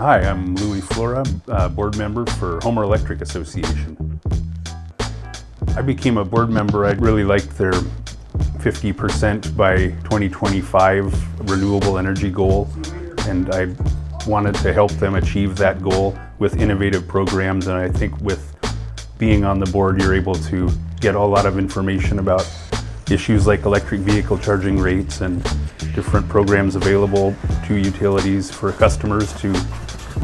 Hi, I'm Louie Flora, board member for Homer Electric Association. I became a board member. I really liked their 50% by 2025 renewable energy goal, and I wanted to help them achieve that goal with innovative programs. And I think with being on the board, you're able to get a lot of information about issues like electric vehicle charging rates and different programs available to utilities for customers to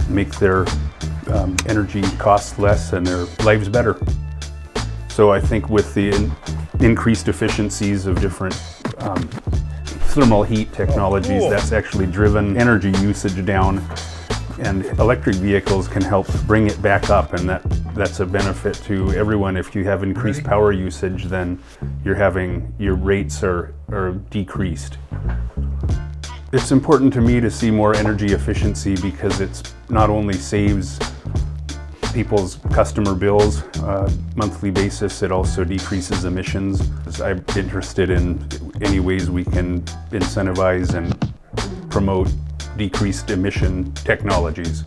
make their energy costs less and their lives better. So I think with the increased efficiencies of different thermal heat technologies, that's actually driven energy usage down, and electric vehicles can help bring it back up, and that's a benefit to everyone. If you have increased power usage, then your rates are decreased. It's important to me to see more energy efficiency because it's not only saves people's customer bills monthly basis, it also decreases emissions. I'm interested in any ways we can incentivize and promote decreased emission technologies.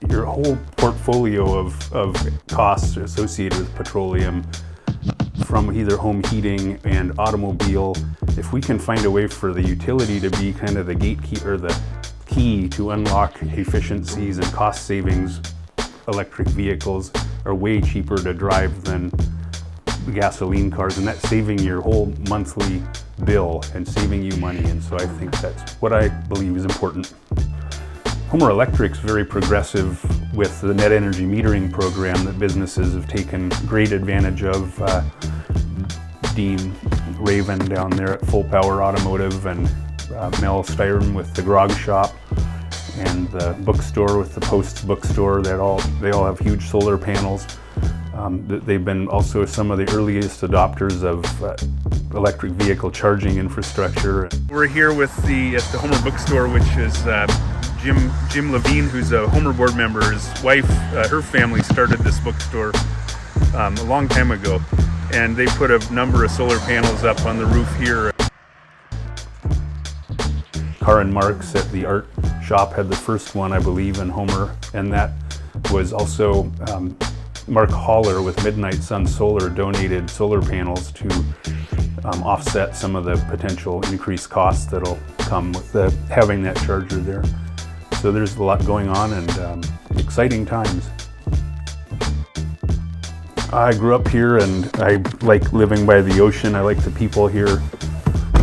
Your whole portfolio of costs associated with petroleum, from either home heating and automobile, if we can find a way for the utility to be kind of the gatekeeper, or the key to unlock efficiencies and cost savings, electric vehicles are way cheaper to drive than gasoline cars, and that's saving your whole monthly bill and saving you money. And so I think that's what I believe is important. Homer Electric's very progressive with the net energy metering program that businesses have taken great advantage of. Dean Raven down there at Full Power Automotive, and Mel Styron with the Grog Shop, and the bookstore with the Post's bookstore. They all have huge solar panels. They've been also some of the earliest adopters of electric vehicle charging infrastructure. We're here at the Homer bookstore, which is Jim Levine, who's a Homer board member. His wife, her family started this bookstore a long time ago, and they put a number of solar panels up on the roof here. Karen Marks at the art shop had the first one, I believe, in Homer, and that was also Mark Haller with Midnight Sun Solar donated solar panels to offset some of the potential increased costs that'll come with having that charger there. So there's a lot going on, and exciting times. I grew up here, and I like living by the ocean. I like the people here.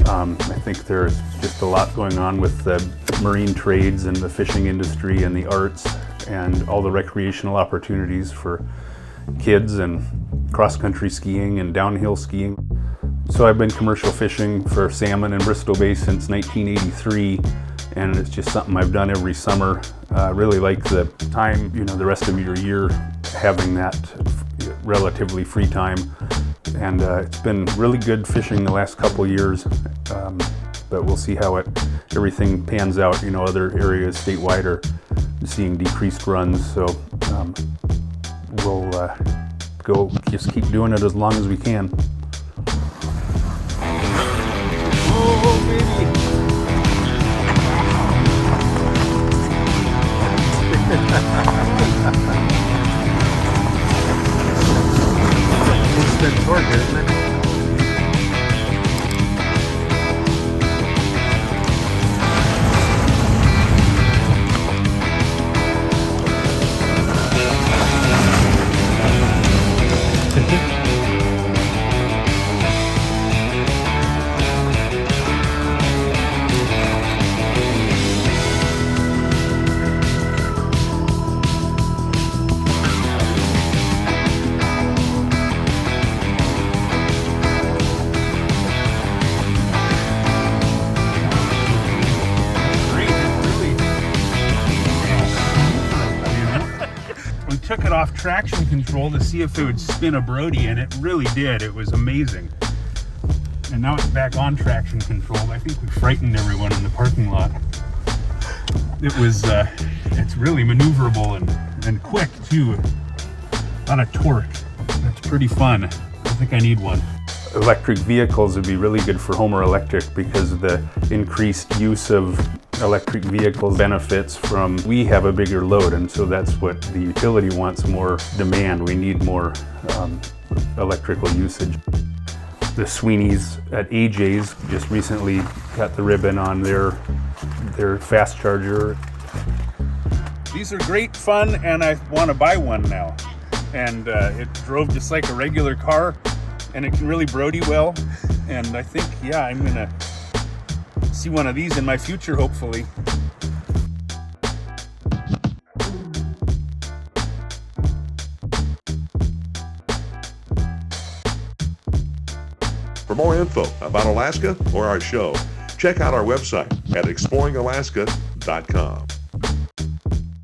I think there's just a lot going on with the marine trades and the fishing industry and the arts and all the recreational opportunities for kids, and cross-country skiing and downhill skiing. So I've been commercial fishing for salmon in Bristol Bay since 1983, and it's just something I've done every summer. I really like the time, the rest of your year having that relatively free time, and it's been really good fishing the last couple years, but we'll see how everything pans out. Other areas statewide are seeing decreased runs, so we'll just keep doing it as long as we can. Oh, baby. It's the torque, isn't it? Took it off traction control to see if it would spin a Brody, and it really did. It was amazing. And now it's back on traction control. I think we frightened everyone in the parking lot. It's really maneuverable and quick too. A lot of torque. That's pretty fun. I think I need one. Electric vehicles would be really good for Homer Electric because of the increased use of electric vehicles benefits from, we have a bigger load, and so that's what the utility wants, more demand. We need more electrical usage. The Sweeney's at AJ's just recently got the ribbon on their fast charger. These are great fun, and I want to buy one now. And it drove just like a regular car, and it can really Brody well. And I think, yeah, I'm gonna see one of these in my future, hopefully. For more info about Alaska or our show, check out our website at exploringalaska.com.